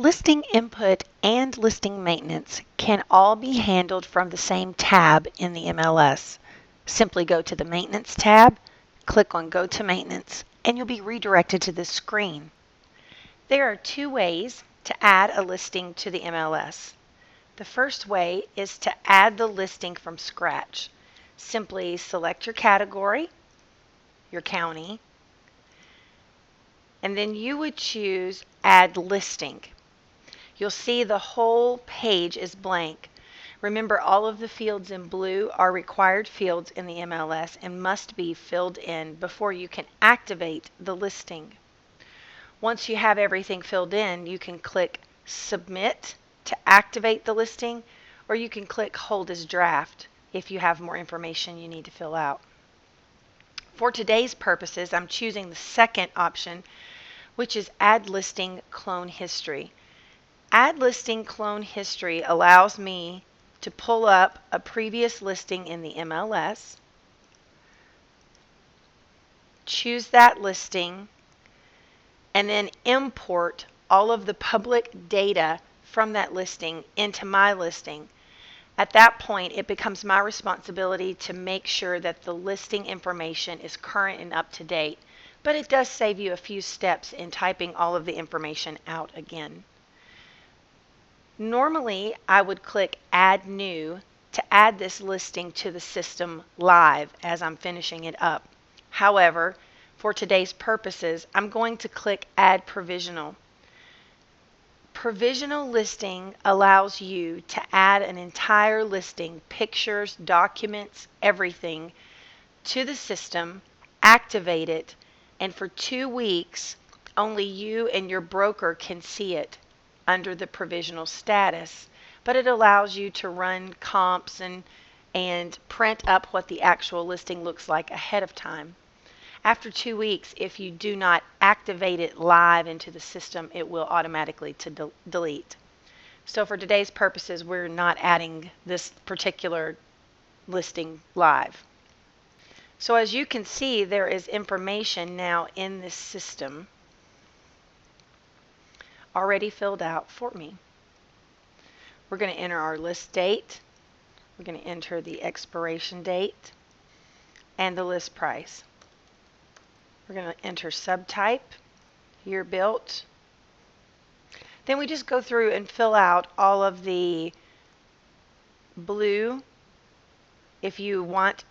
Listing input and listing maintenance can all be handled from the same tab in the MLS. Simply go to the Maintenance tab, click on Go to Maintenance, and you'll be redirected to this screen. There are two ways to add a listing to the MLS. The first way is to add the listing from scratch. Simply select your category, your county, and then you would choose Add Listing. You'll see the whole page is blank. Remember, all of the fields in blue are required fields in the MLS and must be filled in before you can activate the listing. Once you have everything filled in, you can click Submit to activate the listing, or you can click Hold as Draft if you have more information you need to fill out. For today's purposes, I'm choosing the second option, which is Add Listing Clone History. Add Listing Clone History allows me to pull up a previous listing in the MLS, choose that listing, and then import all of the public data from that listing into my listing. At that point, it becomes my responsibility to make sure that the listing information is current and up to date, but it does save you a few steps in typing all of the information out again. Normally, I would click Add New to add this listing to the system live as I'm finishing it up. However, for today's purposes, I'm going to click Add Provisional. Provisional listing allows you to add an entire listing, pictures, documents, everything, to the system, activate it, and for 2 weeks, only you and your broker can see it under the provisional status, but it allows you to run comps and print up what the actual listing looks like ahead of time. After 2 weeks, if you do not activate it live into the system, it will automatically delete. So for today's purposes, we're not adding this particular listing live. So as you can see, there is information now in this system already filled out for me. We're going to enter our list date. We're going to enter the expiration date and the list price. We're going to enter subtype, year built. Then we just go through and fill out all of the blue. If you want,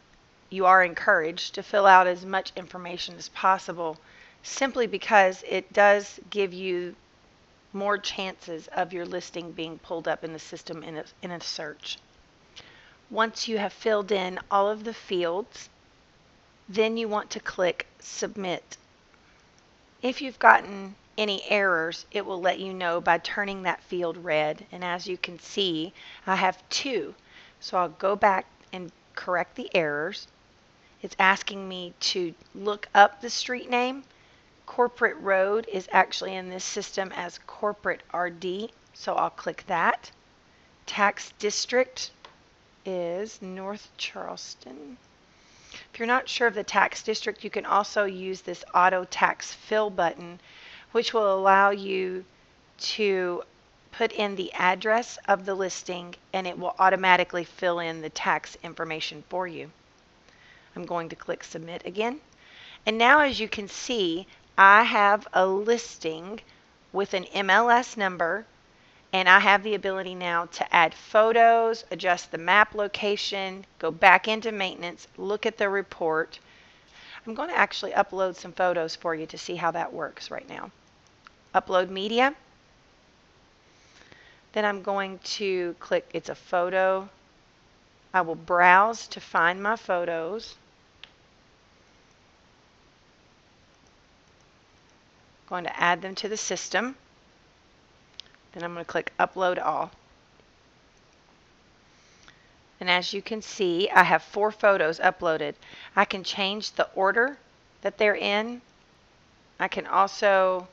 you are encouraged to fill out as much information as possible, simply because it does give you more chances of your listing being pulled up in the system in a search. Once you have filled in all of the fields, then you want to click Submit. If you've gotten any errors, it will let you know by turning that field red, and as you can see, I have 2. So I'll go back and correct the errors. It's asking me to look up the street name. Corporate Road is actually in this system as Corporate RD, so I'll click that. Tax District is North Charleston. If you're not sure of the tax district, you can also use this Auto Tax Fill button, which will allow you to put in the address of the listing and it will automatically fill in the tax information for you. I'm going to click Submit again. And now, as you can see, I have a listing with an MLS number, and I have the ability now to add photos, adjust the map location, go back into maintenance, look at the report. I'm going to actually upload some photos for you to see how that works right now. Upload media. Then I'm going to click, it's a photo. I will browse to find my photos. Going to add them to the system. Then I'm going to click Upload All. And as you can see, I have 4 photos uploaded. I can change the order that they're in. I can also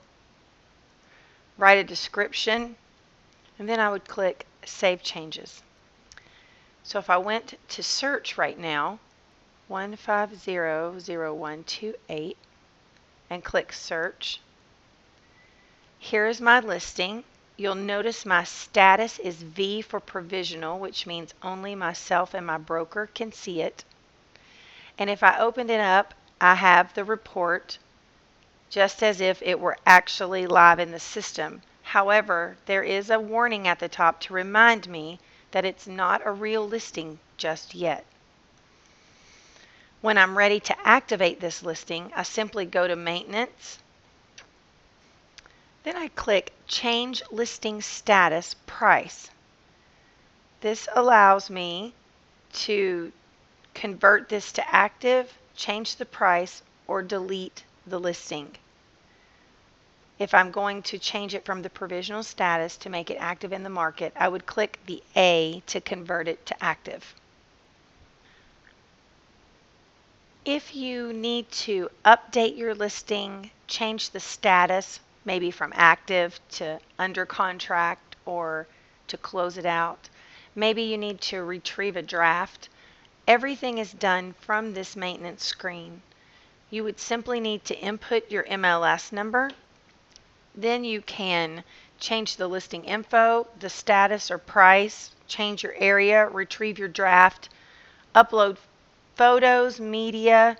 write a description, and then I would click Save Changes. So if I went to search right now, 1500128, and click Search, here is my listing. you'll notice my status is V for provisional, which means only myself and my broker can see it. And if I opened it up, I have the report just as if it were actually live in the system. However, there is a warning at the top to remind me that it's not a real listing just yet. When I'm ready to activate this listing, I simply go to Maintenance. Then I click Change Listing Status Price. This allows me to convert this to active, change the price, or delete the listing. If I'm going to change it from the provisional status to make it active in the market, I would click the A to convert it to active. If you need to update your listing, change the status, maybe from active to under contract or to close it out, maybe you need to retrieve a draft, everything is done from this maintenance screen. You would simply need to input your MLS number. Then you can change the listing info, the status or price, change your area, retrieve your draft, upload photos, media,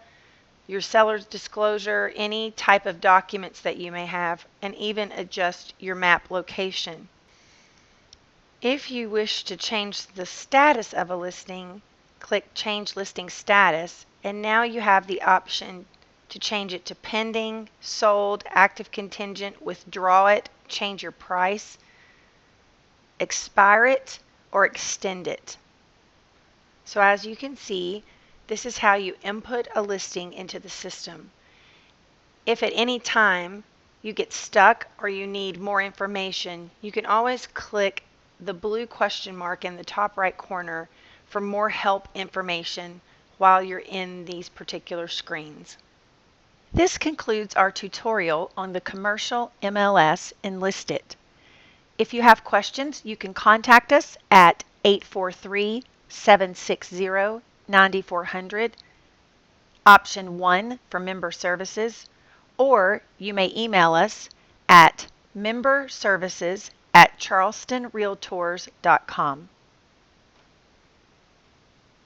your seller's disclosure, any type of documents that you may have, and even adjust your map location. If you wish to change the status of a listing, click Change Listing Status, and now you have the option to change it to pending, sold, active contingent, withdraw it, change your price, expire it, or extend it. So as you can see, this is how you input a listing into the system. If at any time you get stuck or you need more information, you can always click the blue question mark in the top right corner for more help information while you're in these particular screens. This concludes our tutorial on the commercial MLS Enlisted. If you have questions, you can contact us at 843-760-9400, option 1 for member services, or you may email us at memberservices@charlestonrealtors.com.